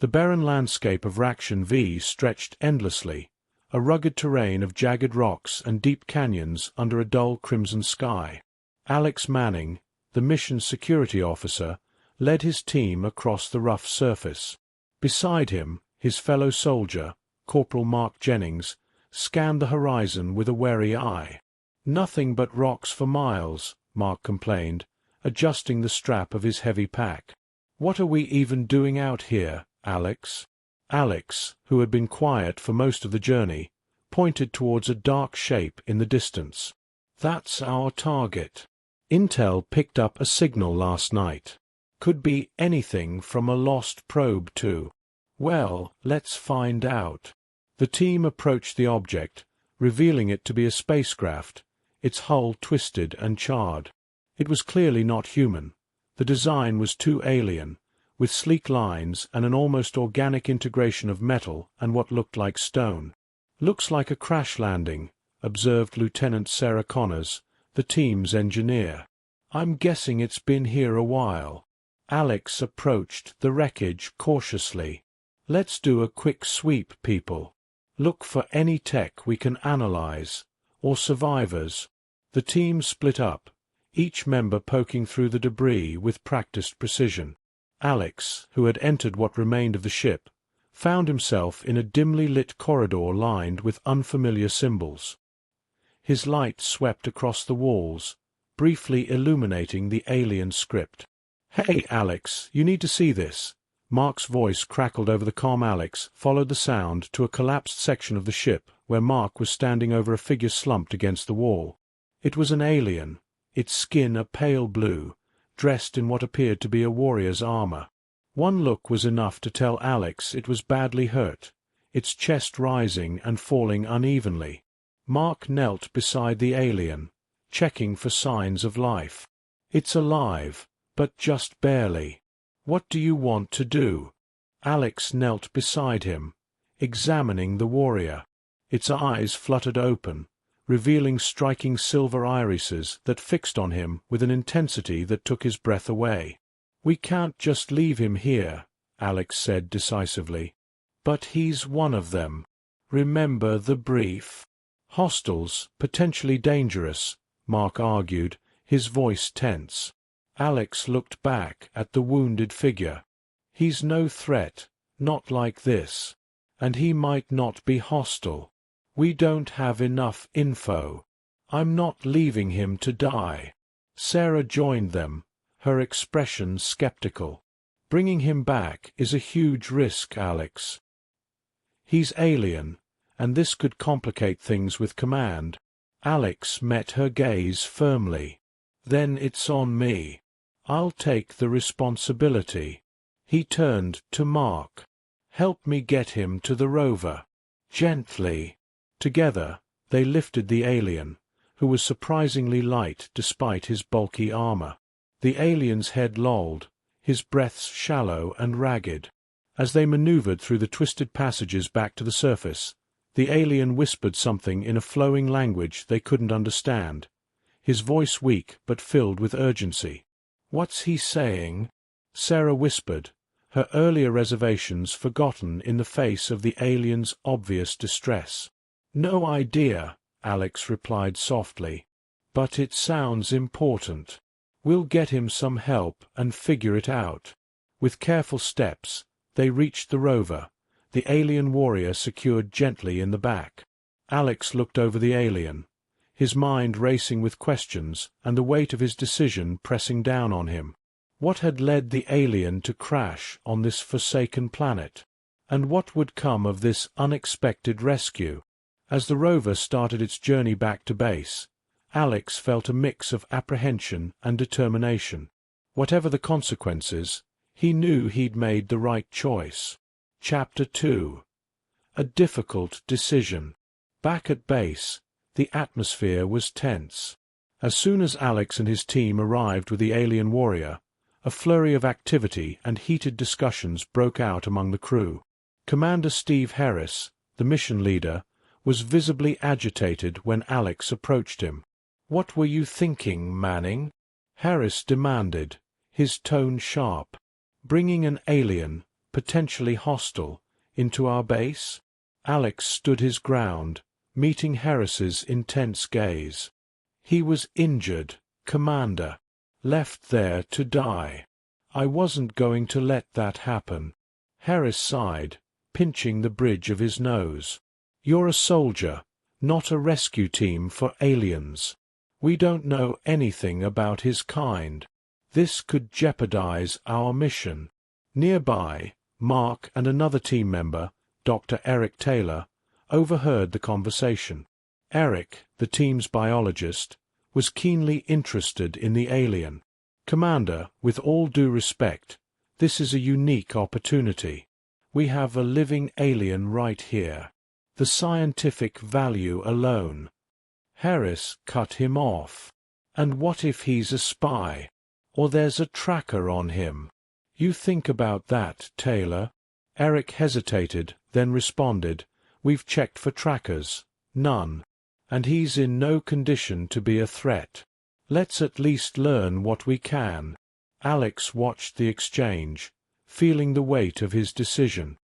The barren landscape of Rakshan V stretched endlessly, a rugged terrain of jagged rocks and deep canyons under a dull crimson sky. Alex Manning, the mission's security officer, led his team across the rough surface. Beside him, his fellow soldier, Corporal Mark Jennings, scanned the horizon with a wary eye. "Nothing but rocks for miles," Mark complained, adjusting the strap of his heavy pack. "What are we even doing out here, Alex?" Alex, who had been quiet for most of the journey, pointed towards a dark shape in the distance. "That's our target. Intel picked up a signal last night. Could be anything from a lost probe to... Well, let's find out." The team approached the object, revealing it to be a spacecraft, its hull twisted and charred. It was clearly not human. The design was too alien, with sleek lines and an almost organic integration of metal and what looked like stone. "Looks like a crash landing," observed Lieutenant Sarah Connors, the team's engineer. "I'm guessing it's been here a while." Alex approached the wreckage cautiously. "Let's do a quick sweep, people. Look for any tech we can analyze, or survivors." The team split up, each member poking through the debris with practiced precision. Alex, who had entered what remained of the ship, found himself in a dimly lit corridor lined with unfamiliar symbols. His light swept across the walls, briefly illuminating the alien script. "Hey, Alex, you need to see this." Mark's voice crackled over the comm. Alex followed the sound to a collapsed section of the ship where Mark was standing over a figure slumped against the wall. It was an alien, its skin a pale blue, dressed in what appeared to be a warrior's armor. One look was enough to tell Alex it was badly hurt, its chest rising and falling unevenly. Mark knelt beside the alien, checking for signs of life. "It's alive, but just barely. What do you want to do?" Alex knelt beside him, examining the warrior. Its eyes fluttered open, revealing striking silver irises that fixed on him with an intensity that took his breath away. "We can't just leave him here," Alex said decisively. "But he's one of them. Remember the brief." "Hostiles, potentially dangerous," Mark argued, his voice tense. Alex looked back at the wounded figure. "He's no threat, not like this. And he might not be hostile. We don't have enough info. I'm not leaving him to die." Sarah joined them, her expression skeptical. "Bringing him back is a huge risk, Alex. He's alien, and this could complicate things with command." Alex met her gaze firmly. "Then it's on me. I'll take the responsibility." He turned to Mark. "Help me get him to the rover." Gently. Together, they lifted the alien, who was surprisingly light despite his bulky armor. The alien's head lolled, his breaths shallow and ragged. As they maneuvered through the twisted passages back to the surface, the alien whispered something in a flowing language they couldn't understand, his voice weak but filled with urgency. "What's he saying?" Sarah whispered, her earlier reservations forgotten in the face of the alien's obvious distress. "No idea," Alex replied softly. "But it sounds important. We'll get him some help and figure it out." With careful steps, they reached the rover, the alien warrior secured gently in the back. Alex looked over the alien, his mind racing with questions and the weight of his decision pressing down on him. What had led the alien to crash on this forsaken planet? And what would come of this unexpected rescue? As the rover started its journey back to base, Alex felt a mix of apprehension and determination. Whatever the consequences, he knew he'd made the right choice. Chapter 2. A difficult decision. Back at base, the atmosphere was tense. As soon as Alex and his team arrived with the alien warrior, a flurry of activity and heated discussions broke out among the crew. Commander Steve Harris, the mission leader, was visibly agitated when Alex approached him. "What were you thinking, Manning?" Harris demanded, his tone sharp. "Bringing an alien, potentially hostile, into our base? Alex stood his ground, meeting Harris's intense gaze. He was injured, Commander. Left there to die. I wasn't going to let that happen. Harris sighed, pinching the bridge of his nose. You're a soldier, not a rescue team for aliens. We don't know anything about his kind. This could jeopardize our mission. Nearby, Mark and another team member, Dr. Eric Taylor, overheard the conversation. Eric, the team's biologist, was keenly interested in the alien. Commander, with all due respect, this is a unique opportunity. We have a living alien right here. The scientific value alone. Harris cut him off. And what if he's a spy? Or there's a tracker on him? You think about that, Taylor. Eric hesitated, then responded, We've checked for trackers. None. And he's in no condition to be a threat. Let's at least learn what we can. Alex watched the exchange, feeling the weight of his decision.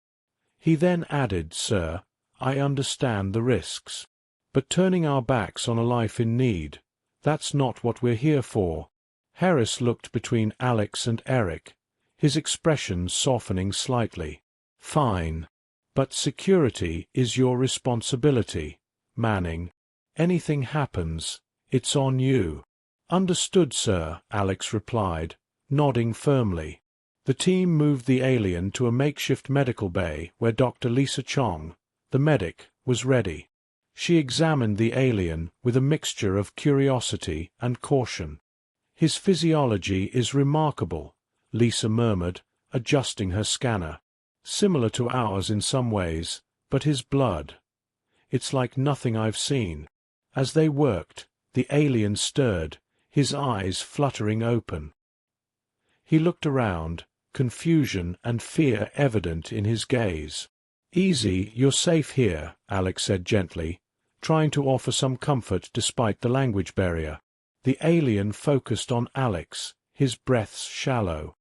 He then added, Sir, I understand the risks. But turning our backs on a life in need, that's not what we're here for. Harris looked between Alex and Eric, his expression softening slightly. Fine. But security is your responsibility, Manning. Anything happens, it's on you. Understood, sir, Alex replied, nodding firmly. The team moved the alien to a makeshift medical bay where Dr. Lisa Chong, the medic, was ready. She examined the alien with a mixture of curiosity and caution. His physiology is remarkable, Lisa murmured, adjusting her scanner. Similar to ours in some ways, but his blood. It's like nothing I've seen. As they worked, the alien stirred, his eyes fluttering open. He looked around, confusion and fear evident in his gaze. Easy, you're safe here, Alex said gently, trying to offer some comfort despite the language barrier. The alien focused on Alex, his breaths shallow.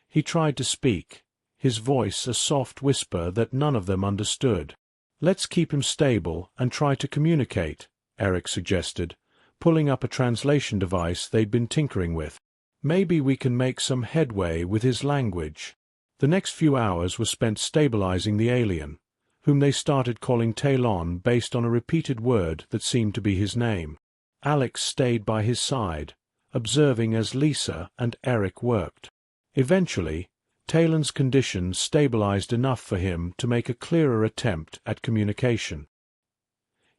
He tried to speak, his voice a soft whisper that none of them understood. Let's keep him stable and try to communicate, Eric suggested, pulling up a translation device they'd been tinkering with. Maybe we can make some headway with his language. The next few hours were spent stabilizing the alien, whom they started calling Talon based on a repeated word that seemed to be his name. Alex stayed by his side, observing as Lisa and Eric worked. Eventually, Talon's condition stabilized enough for him to make a clearer attempt at communication.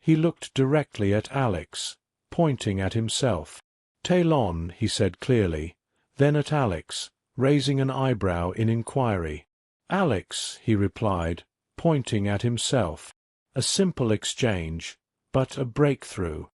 He looked directly at Alex, pointing at himself. Talon, he said clearly, then at Alex, raising an eyebrow in inquiry. Alex, he replied, pointing at himself. A simple exchange, but a breakthrough.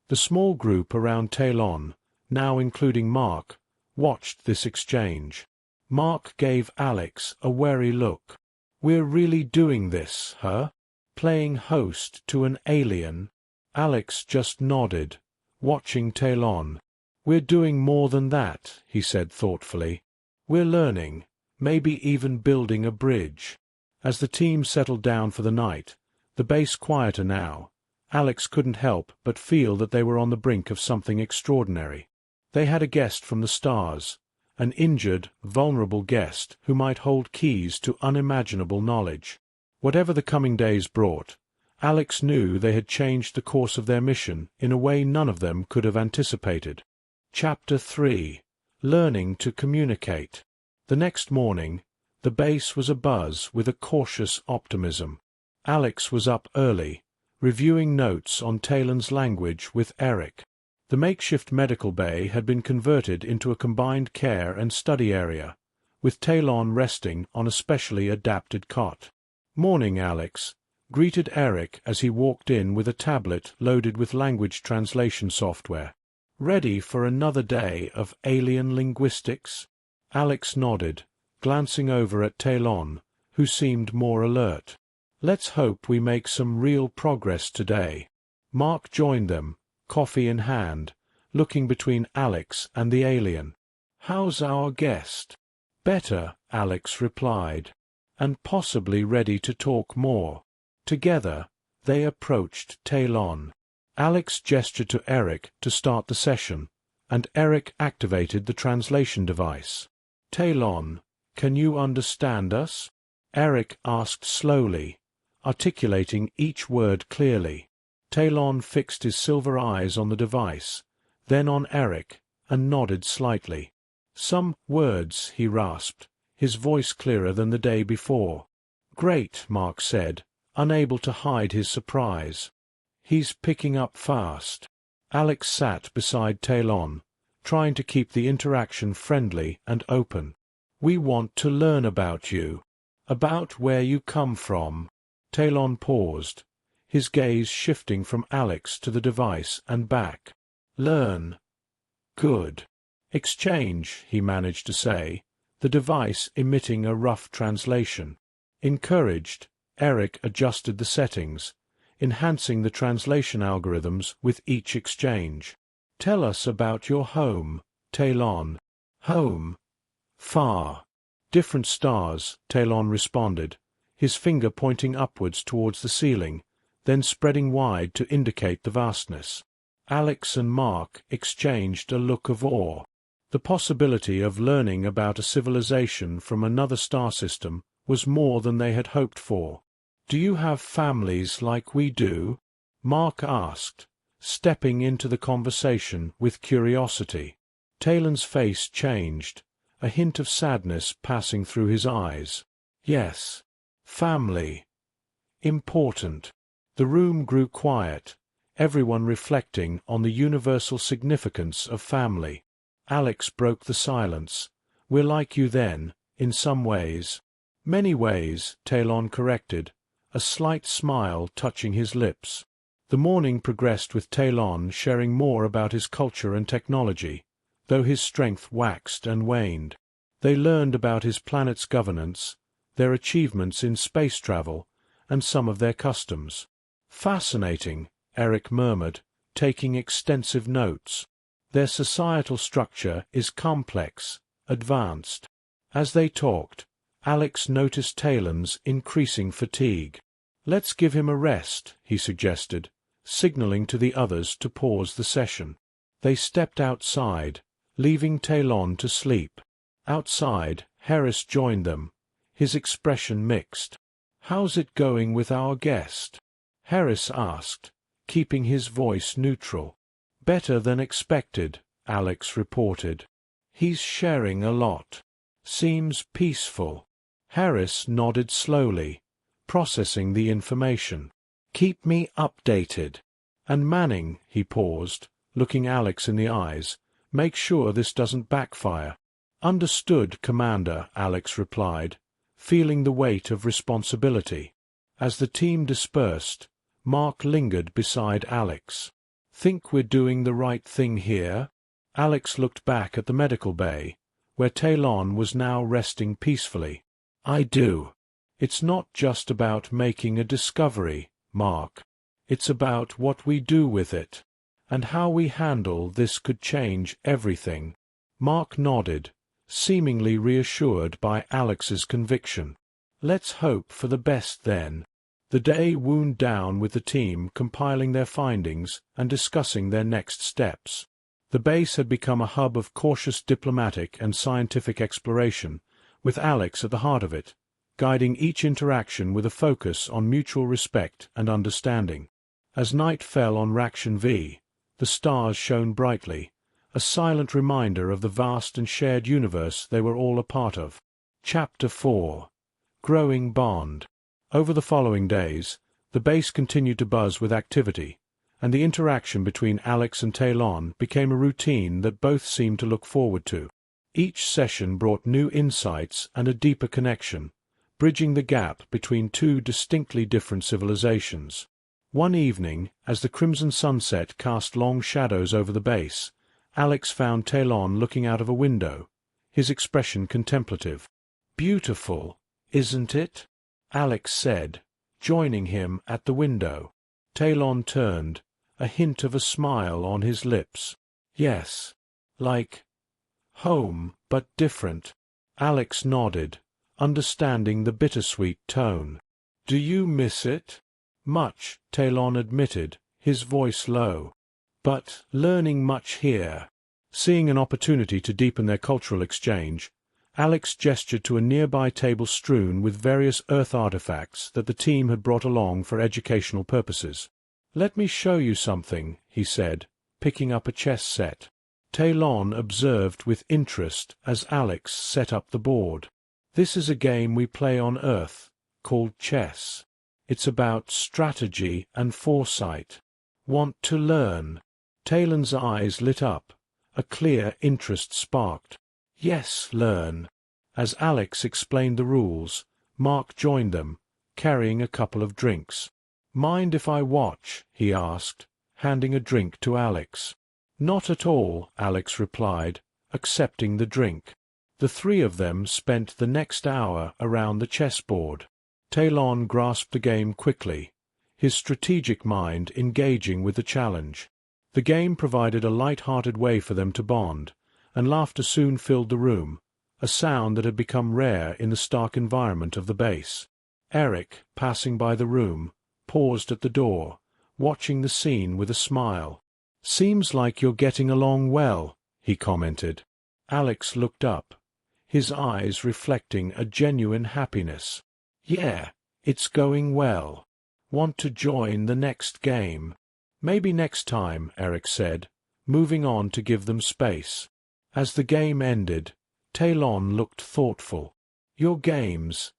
The small group around Talon, now including Mark, watched this exchange. Mark gave Alex a wary look. We're really doing this, huh? Playing host to an alien? Alex just nodded, watching Talon. We're doing more than that, he said thoughtfully. We're learning, maybe even building a bridge. As the team settled down for the night, the base quieter now, Alex couldn't help but feel that they were on the brink of something extraordinary. They had a guest from the stars, an injured, vulnerable guest who might hold keys to unimaginable knowledge. Whatever the coming days brought, Alex knew they had changed the course of their mission in a way none of them could have anticipated. Chapter 3. Learning to Communicate. The next morning, the base was abuzz with a cautious optimism. Alex was up early, reviewing notes on Talon's language with Eric. The makeshift medical bay had been converted into a combined care and study area, with Talon resting on a specially adapted cot. Morning, Alex, greeted Eric as he walked in with a tablet loaded with language translation software. Ready for another day of alien linguistics? Alex nodded, glancing over at Talon, who seemed more alert. Let's hope we make some real progress today. Mark joined them, coffee in hand, looking between Alex and the alien. How's our guest? Better, Alex replied. and possibly ready to talk more. Together, they approached Talon. Alex gestured to Eric to start the session, and Eric activated the translation device. "Talon, can you understand us?" Eric asked slowly, articulating each word clearly. Talon fixed his silver eyes on the device, then on Eric, and nodded slightly. "Some words," he rasped, his voice clearer than the day before. "Great," Mark said, unable to hide his surprise. "He's picking up fast." Alex sat beside Talon, trying to keep the interaction friendly and open. "We want to learn about you. About where you come from." Talon paused, his gaze shifting from Alex to the device and back. "Learn. Good. Exchange," he managed to say, the device emitting a rough translation. Encouraged, Eric adjusted the settings, enhancing the translation algorithms with each exchange. "Tell us about your home, Talon." "Home? Far. Different stars," Talon responded, his finger pointing upwards towards the ceiling, then spreading wide to indicate the vastness. Alex and Mark exchanged a look of awe. The possibility of learning about a civilization from another star system was more than they had hoped for. "Do you have families like we do?" Mark asked, stepping into the conversation with curiosity. Talon's face changed, a hint of sadness passing through his eyes. "Yes. Family. Important." The room grew quiet, everyone reflecting on the universal significance of family. Alex broke the silence. "We're like you then, in some ways." "Many ways," Talon corrected, a slight smile touching his lips. The morning progressed with Talon sharing more about his culture and technology, though his strength waxed and waned. They learned about his planet's governance, their achievements in space travel, and some of their customs. "Fascinating," Eric murmured, taking extensive notes. "Their societal structure is complex, advanced." As they talked, Alex noticed Talon's increasing fatigue. "Let's give him a rest," he suggested, signaling to the others to pause the session. They stepped outside, leaving Talon to sleep. Outside, Harris joined them, his expression mixed. "How's it going with our guest?" Harris asked, keeping his voice neutral. "Better than expected," Alex reported. "He's sharing a lot. Seems peaceful." Harris nodded slowly, processing the information. "Keep me updated. And Manning," he paused, looking Alex in the eyes, "make sure this doesn't backfire." "Understood, Commander," Alex replied, feeling the weight of responsibility. As the team dispersed, Mark lingered beside Alex. "Think we're doing the right thing here?" Alex looked back at the medical bay, where Talon was now resting peacefully. "I do. It's not just about making a discovery, Mark. It's about what we do with it. And how we handle this could change everything." Mark nodded, seemingly reassured by Alex's conviction. "Let's hope for the best then." The day wound down with the team compiling their findings and discussing their next steps. The base had become a hub of cautious diplomatic and scientific exploration, with Alex at the heart of it, guiding each interaction with a focus on mutual respect and understanding. As night fell on Raction V, the stars shone brightly, a silent reminder of the vast and shared universe they were all a part of. Chapter 4. Growing Bond. Over the following days, the base continued to buzz with activity, and the interaction between Alex and Talon became a routine that both seemed to look forward to. Each session brought new insights and a deeper connection, bridging the gap between two distinctly different civilizations. One evening, as the crimson sunset cast long shadows over the base, Alex found Talon looking out of a window, his expression contemplative. "Beautiful, isn't it?" Alex said, joining him at the window. Talon turned, a hint of a smile on his lips. "Yes. Like home, but different." Alex nodded, understanding the bittersweet tone. "Do you miss it?" "Much," Talon admitted, his voice low. "But learning much here." Seeing an opportunity to deepen their cultural exchange, Alex gestured to a nearby table strewn with various Earth artifacts that the team had brought along for educational purposes. "Let me show you something," he said, picking up a chess set. Talon observed with interest as Alex set up the board. "This is a game we play on Earth, called chess. It's about strategy and foresight. Want to learn?" Talon's eyes lit up. A clear interest sparked. "Yes, learn." As Alex explained the rules, Mark joined them, carrying a couple of drinks. "Mind if I watch?" he asked, handing a drink to Alex. "Not at all," Alex replied, accepting the drink. The three of them spent the next hour around the chessboard. Talon grasped the game quickly, his strategic mind engaging with the challenge. The game provided a light-hearted way for them to bond, and laughter soon filled the room, a sound that had become rare in the stark environment of the base. Eric, passing by the room, paused at the door, watching the scene with a smile. "Seems like you're getting along well," he commented. Alex looked up, his eyes reflecting a genuine happiness. "Yeah, it's going well. Want to join the next game?" "Maybe next time," Eric said, moving on to give them space. As the game ended, Talon looked thoughtful. "Your games,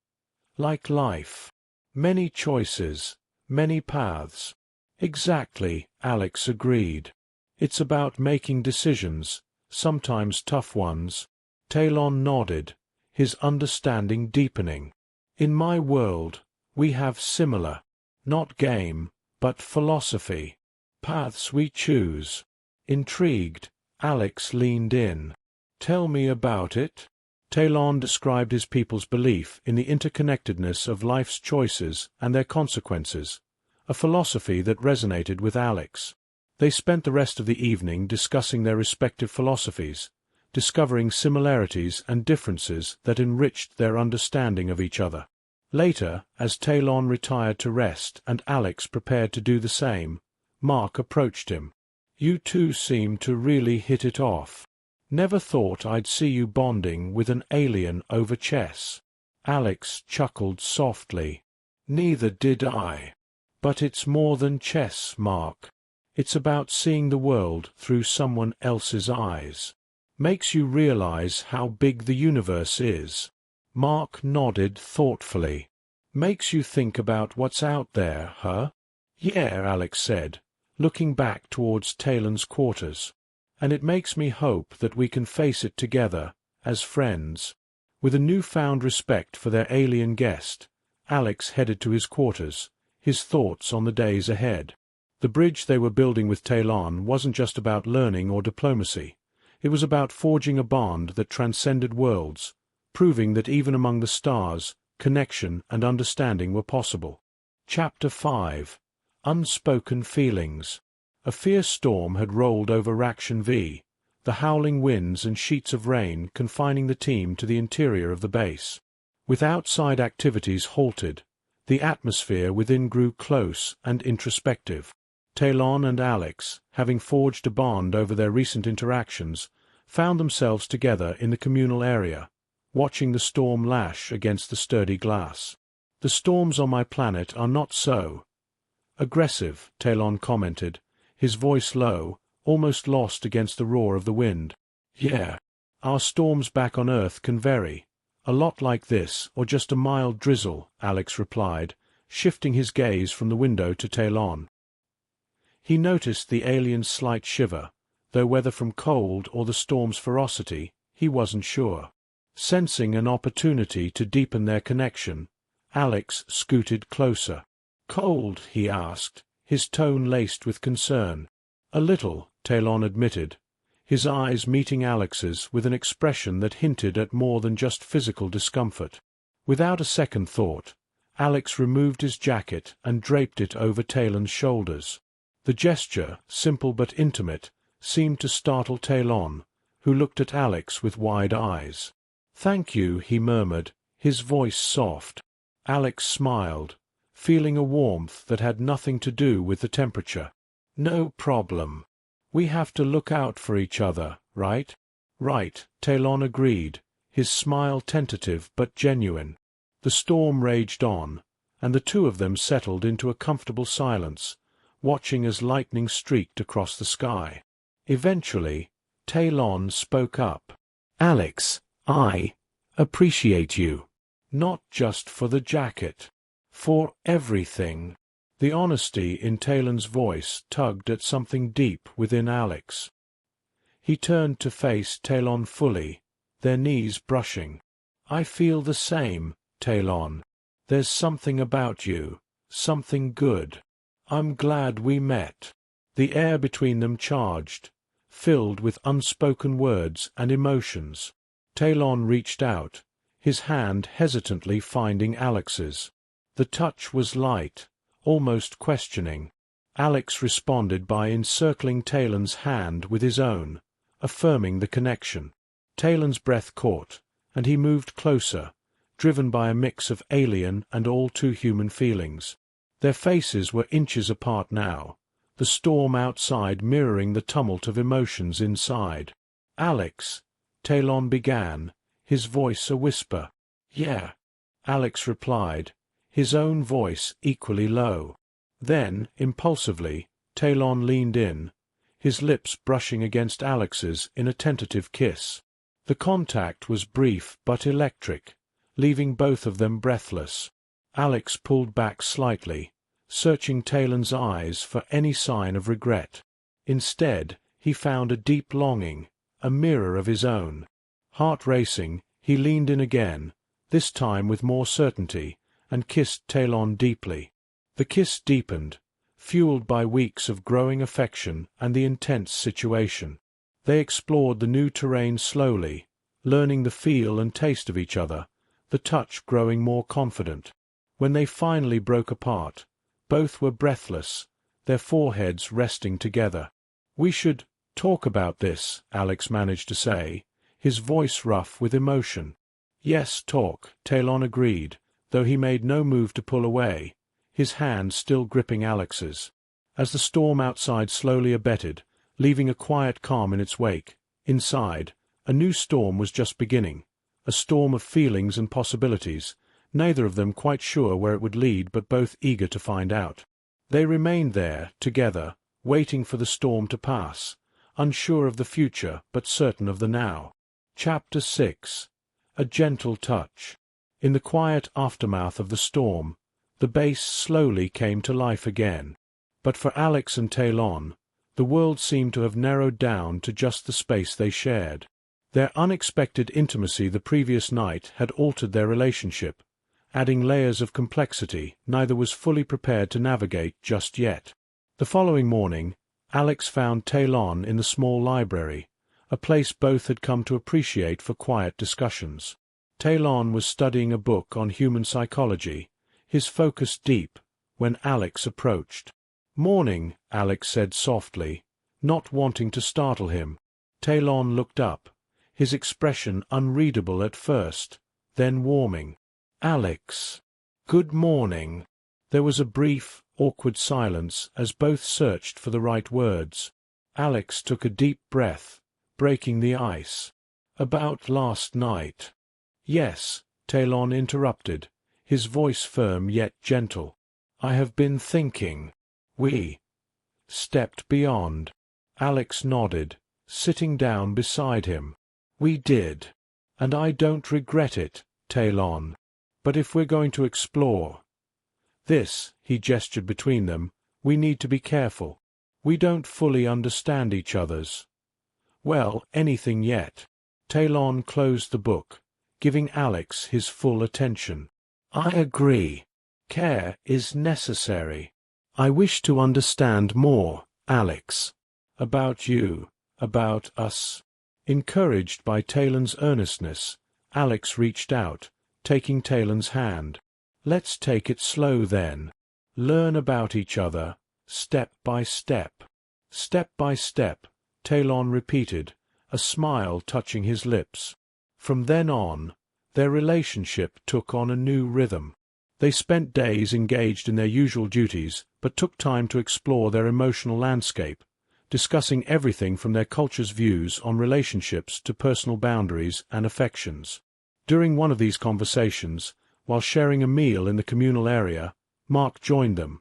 like life. Many choices, many paths." "Exactly," Alex agreed. "It's about making decisions, sometimes tough ones." Talon nodded, his understanding deepening. "In my world, we have similar, not game, but philosophy. Paths we choose." Intrigued, Alex leaned in. "Tell me about it." Talon described his people's belief in the interconnectedness of life's choices and their consequences, a philosophy that resonated with Alex. They spent the rest of the evening discussing their respective philosophies, discovering similarities and differences that enriched their understanding of each other. Later, as Talon retired to rest and Alex prepared to do the same, Mark approached him. "You two seem to really hit it off. Never thought I'd see you bonding with an alien over chess." Alex chuckled softly. "Neither did I. But it's more than chess, Mark. It's about seeing the world through someone else's eyes. Makes you realize how big the universe is." Mark nodded thoughtfully. "Makes you think about what's out there, huh?" "Yeah," Alex said, looking back towards Talon's quarters. "And it makes me hope that we can face it together, as friends." With a newfound respect for their alien guest, Alex headed to his quarters, his thoughts on the days ahead. The bridge they were building with Talon wasn't just about learning or diplomacy. It was about forging a bond that transcended worlds, proving that even among the stars, connection and understanding were possible. Chapter 5. Unspoken Feelings. A fierce storm had rolled over Raction V, the howling winds and sheets of rain confining the team to the interior of the base. With outside activities halted, the atmosphere within grew close and introspective. Talon and Alex, having forged a bond over their recent interactions, found themselves together in the communal area, watching the storm lash against the sturdy glass. "The storms on my planet are not so aggressive," Talon commented, his voice low, almost lost against the roar of the wind. "Yeah. Our storms back on Earth can vary. A lot like this, or just a mild drizzle," Alex replied, shifting his gaze from the window to Talon. He noticed the alien's slight shiver, though whether from cold or the storm's ferocity, he wasn't sure. Sensing an opportunity to deepen their connection, Alex scooted closer. "Cold?" he asked, his tone laced with concern. "A little," Talon admitted, his eyes meeting Alex's with an expression that hinted at more than just physical discomfort. Without a second thought, Alex removed his jacket and draped it over Talon's shoulders. The gesture, simple but intimate, seemed to startle Talon, who looked at Alex with wide eyes. "Thank you," he murmured, his voice soft. Alex smiled, feeling a warmth that had nothing to do with the temperature. "No problem. We have to look out for each other, right?" "Right," Talon agreed, his smile tentative but genuine. The storm raged on, and the two of them settled into a comfortable silence, watching as lightning streaked across the sky. Eventually, Talon spoke up. "Alex, I appreciate you. Not just for the jacket. For everything." The honesty in Talon's voice tugged at something deep within Alex. He turned to face Talon fully, their knees brushing. "I feel the same, Talon. There's something about you, something good. I'm glad we met." The air between them charged, filled with unspoken words and emotions. Talon reached out, his hand hesitantly finding Alex's. The touch was light, almost questioning. Alex responded by encircling Talon's hand with his own, affirming the connection. Talon's breath caught, and he moved closer, driven by a mix of alien and all-too-human feelings. Their faces were inches apart now, the storm outside mirroring the tumult of emotions inside. "Alex," Talon began, his voice a whisper. "Yeah," Alex replied, his own voice equally low. Then, impulsively, Talon leaned in, his lips brushing against Alex's in a tentative kiss. The contact was brief but electric, leaving both of them breathless. Alex pulled back slightly, searching Talon's eyes for any sign of regret. Instead, he found a deep longing, a mirror of his own. Heart racing, he leaned in again, this time with more certainty, and kissed Talon deeply. The kiss deepened, fueled by weeks of growing affection and the intense situation. They explored the new terrain slowly, learning the feel and taste of each other, the touch growing more confident. When they finally broke apart, both were breathless, their foreheads resting together. "We should talk about this," Alex managed to say, his voice rough with emotion. "Yes, talk," Talon agreed, though he made no move to pull away, his hand still gripping Alex's. As the storm outside slowly abated, leaving a quiet calm in its wake, inside, a new storm was just beginning, a storm of feelings and possibilities, neither of them quite sure where it would lead but both eager to find out. They remained there, together, waiting for the storm to pass, unsure of the future but certain of the now. Chapter 6. A Gentle Touch. In the quiet aftermath of the storm, the base slowly came to life again. But for Alex and Talon, the world seemed to have narrowed down to just the space they shared. Their unexpected intimacy the previous night had altered their relationship, adding layers of complexity neither was fully prepared to navigate just yet. The following morning, Alex found Talon in the small library, a place both had come to appreciate for quiet discussions. Talon was studying a book on human psychology, his focus deep, when Alex approached. "Morning," Alex said softly, not wanting to startle him. Talon looked up, his expression unreadable at first, then warming. "Alex." "Good morning." There was a brief, awkward silence as both searched for the right words. Alex took a deep breath, breaking the ice. "About last night." "Yes," Talon interrupted, his voice firm yet gentle. "I have been thinking. We stepped beyond." Alex nodded, sitting down beside him. "We did. And I don't regret it, Talon. But if we're going to explore this," he gestured between them, "we need to be careful. We don't fully understand each other's anything yet." Talon closed the book, giving Alex his full attention. "I agree. Care is necessary. I wish to understand more, Alex. About you, about us." Encouraged by Talon's earnestness, Alex reached out, taking Talon's hand. "Let's take it slow then. Learn about each other, step by step." "Step by step," Talon repeated, a smile touching his lips. From then on, Their relationship took on a new rhythm. They spent days engaged in their usual duties, but took time to explore their emotional landscape, discussing everything from their culture's views on relationships to personal boundaries and affections. During one of these conversations, while sharing a meal in the communal area, Mark joined them,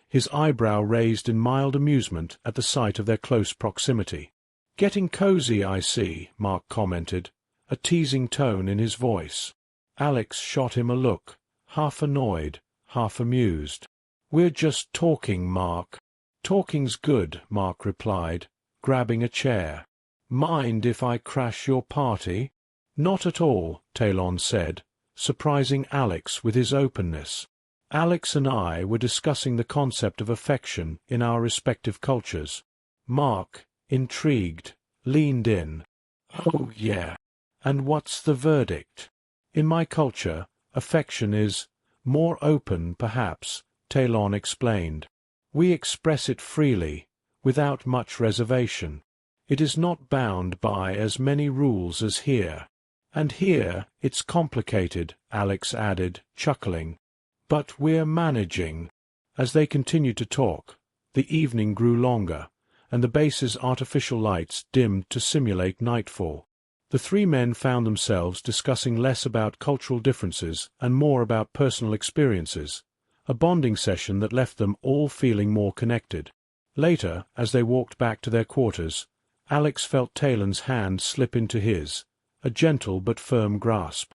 his eyebrow raised in mild amusement at the sight of their close proximity. "Getting cozy, I see," Mark commented, a teasing tone in his voice. Alex shot him a look, half annoyed, half amused. "We're just talking, Mark." "Talking's good," Mark replied, grabbing a chair. "Mind if I crash your party?" "Not at all," Talon said, surprising Alex with his openness. Alex and I were discussing the concept of affection in our respective cultures. Mark, intrigued, leaned in. "Oh, yeah. And what's the verdict?" "In my culture, affection is more open, perhaps," Talon explained. "We express it freely, without much reservation. It is not bound by as many rules as here." "And here, it's complicated," Alex added, chuckling. "But we're managing." As they continued to talk, the evening grew longer, and the base's artificial lights dimmed to simulate nightfall. The three men found themselves discussing less about cultural differences and more about personal experiences, a bonding session that left them all feeling more connected. Later, as they walked back to their quarters, Alex felt Talon's hand slip into his, a gentle but firm grasp.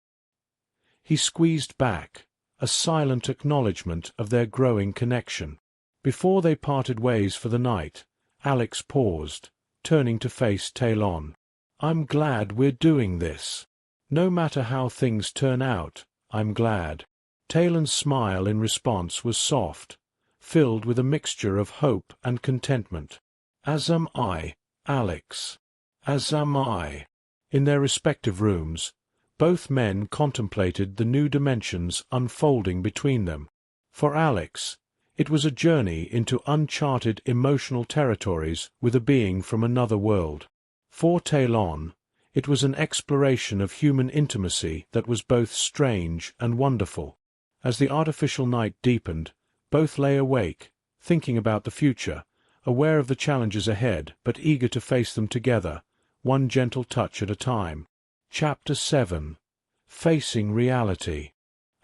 He squeezed back, a silent acknowledgement of their growing connection. Before they parted ways for the night, Alex paused, turning to face Talon. "I'm glad we're doing this. No matter how things turn out, I'm glad." Talon's smile in response was soft, filled with a mixture of hope and contentment. "As am I, Alex. As am I." In their respective rooms, both men contemplated the new dimensions unfolding between them. For Alex, it was a journey into uncharted emotional territories with a being from another world. For Talon, it was an exploration of human intimacy that was both strange and wonderful. As the artificial night deepened, both lay awake, thinking about the future, aware of the challenges ahead but eager to face them together, one gentle touch at a time. Chapter 7. Facing Reality.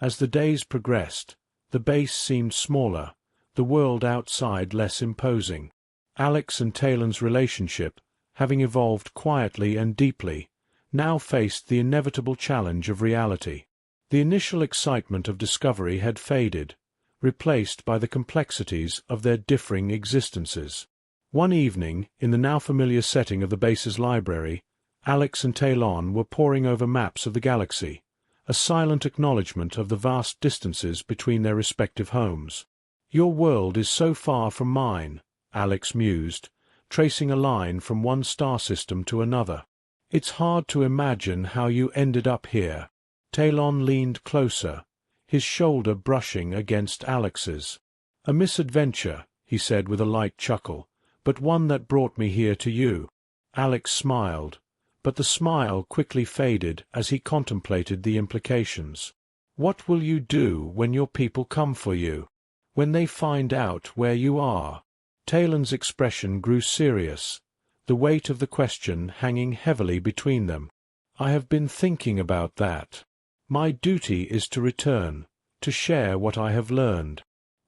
As the days progressed, the base seemed smaller, the world outside less imposing. Alex and Talon's relationship, having evolved quietly and deeply, now faced the inevitable challenge of reality. The initial excitement of discovery had faded, replaced by the complexities of their differing existences. One evening, in the now familiar setting of the base's library, Alex and Talon were poring over maps of the galaxy, a silent acknowledgement of the vast distances between their respective homes. "Your world is so far from mine," Alex mused, tracing a line from one star system to another. "It's hard to imagine how you ended up here." Talon leaned closer, his shoulder brushing against Alex's. "A misadventure," he said with a light chuckle, "but one that brought me here to you." Alex smiled, but the smile quickly faded as he contemplated the implications. "What will you do when your people come for you? When they find out where you are?" Talon's expression grew serious, the weight of the question hanging heavily between them. "I have been thinking about that. My duty is to return, to share what I have learned."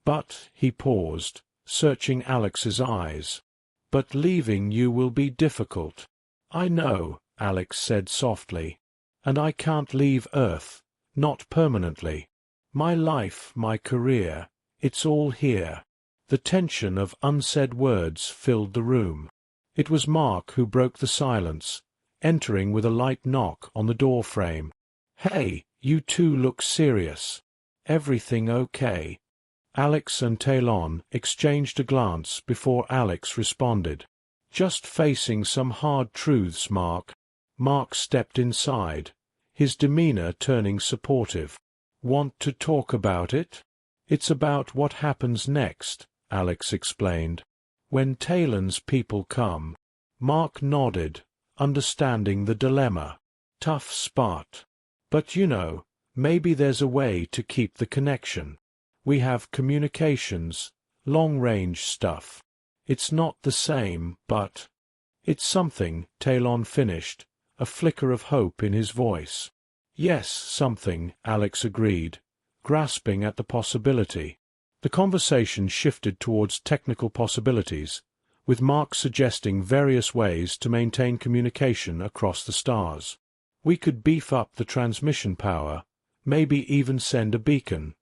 "But," he paused, searching Alex's eyes, "but leaving you will be difficult." "I know," Alex said softly, "and I can't leave Earth, not permanently. My life, my career, it's all here." The tension of unsaid words filled the room. It was Mark who broke the silence, entering with a light knock on the door frame. "Hey, you two look serious. Everything okay?" Alex and Talon exchanged a glance before Alex responded. "Just facing some hard truths, Mark." Mark stepped inside, his demeanor turning supportive. "Want to talk about it?" "It's about what happens next," Alex explained. "When Talon's people come." Mark nodded, understanding the dilemma. "Tough spot." But maybe there's a way to keep the connection. We have communications, long-range stuff. It's not the same, but it's something," Talon finished, a flicker of hope in his voice. "Yes, something," Alex agreed, grasping at the possibility. The conversation shifted towards technical possibilities, with Mark suggesting various ways to maintain communication across the stars. "We could beef up the transmission power, maybe even send a beacon."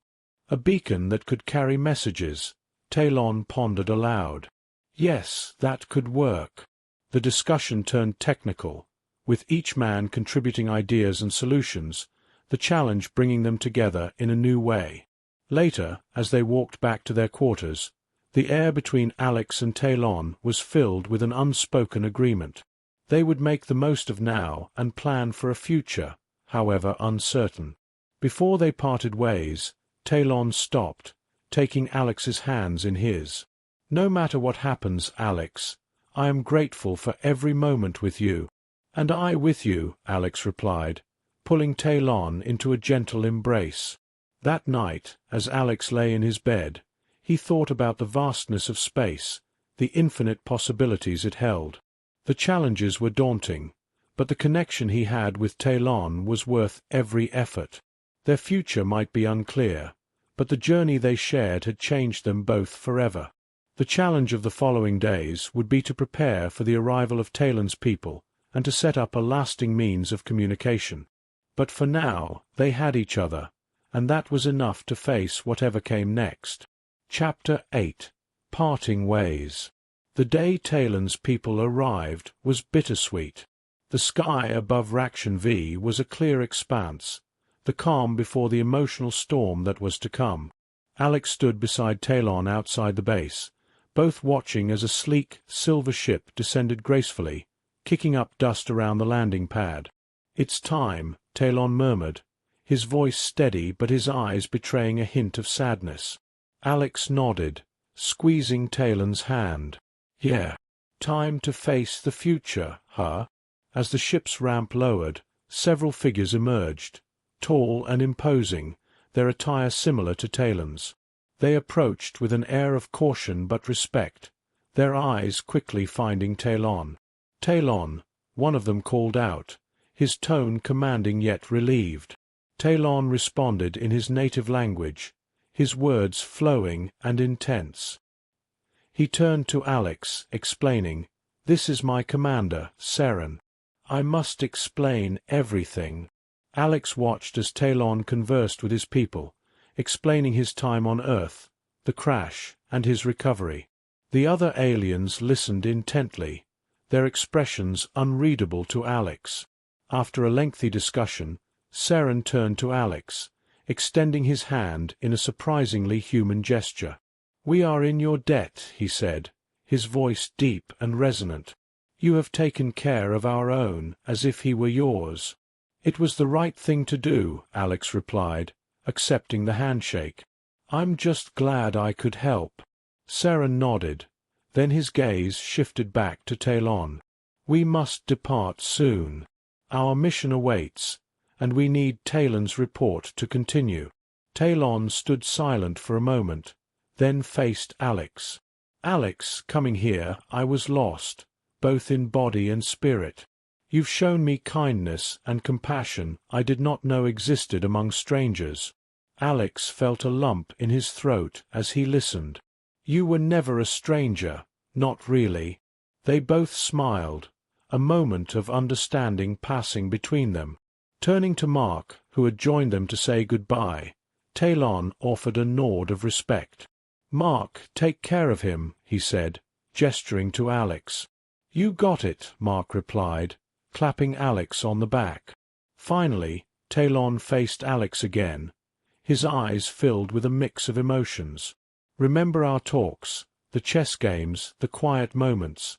"A beacon that could carry messages," Talon pondered aloud. "Yes, that could work." The discussion turned technical, with each man contributing ideas and solutions, the challenge bringing them together in a new way. Later, as they walked back to their quarters, the air between Alex and Talon was filled with an unspoken agreement. They would make the most of now and plan for a future, however uncertain. Before they parted ways, Talon stopped, taking Alex's hands in his. "No matter what happens, Alex, I am grateful for every moment with you." "And I with you," Alex replied, pulling Talon into a gentle embrace. That night, as Alex lay in his bed, he thought about the vastness of space, the infinite possibilities it held. The challenges were daunting, but the connection he had with Talon was worth every effort. Their future might be unclear, but the journey they shared had changed them both forever. The challenge of the following days would be to prepare for the arrival of Talon's people and to set up a lasting means of communication. But for now, they had each other, and that was enough to face whatever came next. Chapter 8. Parting Ways. The day Talon's people arrived was bittersweet. The sky above Raction V was a clear expanse, the calm before the emotional storm that was to come. Alex stood beside Talon outside the base, both watching as a sleek, silver ship descended gracefully, kicking up dust around the landing pad. "It's time," Talon murmured, his voice steady but his eyes betraying a hint of sadness. Alex nodded, squeezing Talon's hand. "Yeah. Time to face the future, huh?" As the ship's ramp lowered, several figures emerged, tall and imposing, their attire similar to Talon's. They approached with an air of caution but respect, their eyes quickly finding Talon. "Talon," one of them called out, his tone commanding yet relieved. Talon responded in his native language, his words flowing and intense. He turned to Alex, explaining, "This is my commander, Seren. I must explain everything." Alex watched as Talon conversed with his people, explaining his time on Earth, the crash, and his recovery. The other aliens listened intently, their expressions unreadable to Alex. After a lengthy discussion, Seren turned to Alex, extending his hand in a surprisingly human gesture. "We are in your debt," he said, his voice deep and resonant. "You have taken care of our own, as if he were yours." "It was the right thing to do," Alex replied, accepting the handshake. "I'm just glad I could help." Seren nodded, then his gaze shifted back to Talon. "We must depart soon. Our mission awaits, and we need Talon's report to continue." Talon stood silent for a moment, then faced Alex. "Alex, coming here, I was lost, both in body and spirit. You've shown me kindness and compassion I did not know existed among strangers." Alex felt a lump in his throat as he listened. "You were never a stranger, not really." They both smiled, a moment of understanding passing between them. Turning to Mark, who had joined them to say goodbye, Talon offered a nod of respect. "Mark, take care of him," he said, gesturing to Alex. "You got it," Mark replied, clapping Alex on the back. Finally, Talon faced Alex again, his eyes filled with a mix of emotions. "Remember our talks, the chess games, the quiet moments.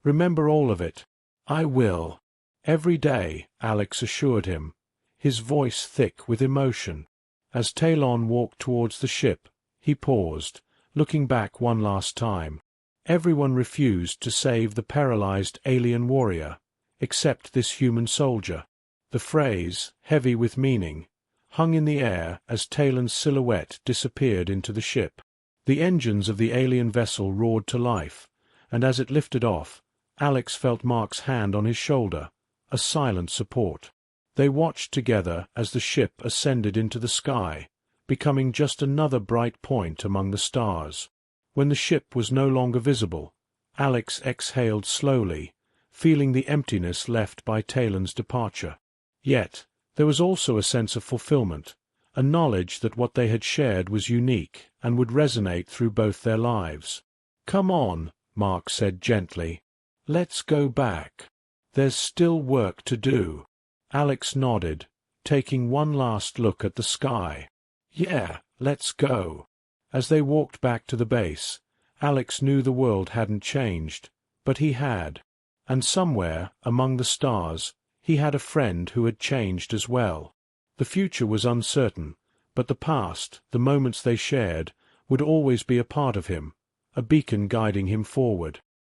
Remember all of it." "I will." "Every day," Alex assured him, his voice thick with emotion. As Talon walked towards the ship, he paused, looking back one last time. Everyone refused to save the paralyzed alien warrior, except this human soldier. The phrase, heavy with meaning, hung in the air as Talon's silhouette disappeared into the ship. The engines of the alien vessel roared to life, and as it lifted off, Alex felt Mark's hand on his shoulder, a silent support. They watched together as the ship ascended into the sky, becoming just another bright point among the stars. When the ship was no longer visible, Alex exhaled slowly, feeling the emptiness left by Talon's departure. Yet, there was also a sense of fulfillment, a knowledge that what they had shared was unique and would resonate through both their lives. "Come on," Mark said gently. "Let's go back. There's still work to do." Alex nodded, taking one last look at the sky. "Yeah, let's go." As they walked back to the base, Alex knew the world hadn't changed, but he had. And somewhere, among the stars, he had a friend who had changed as well. The future was uncertain, but the past, the moments they shared, would always be a part of him, a beacon guiding him forward.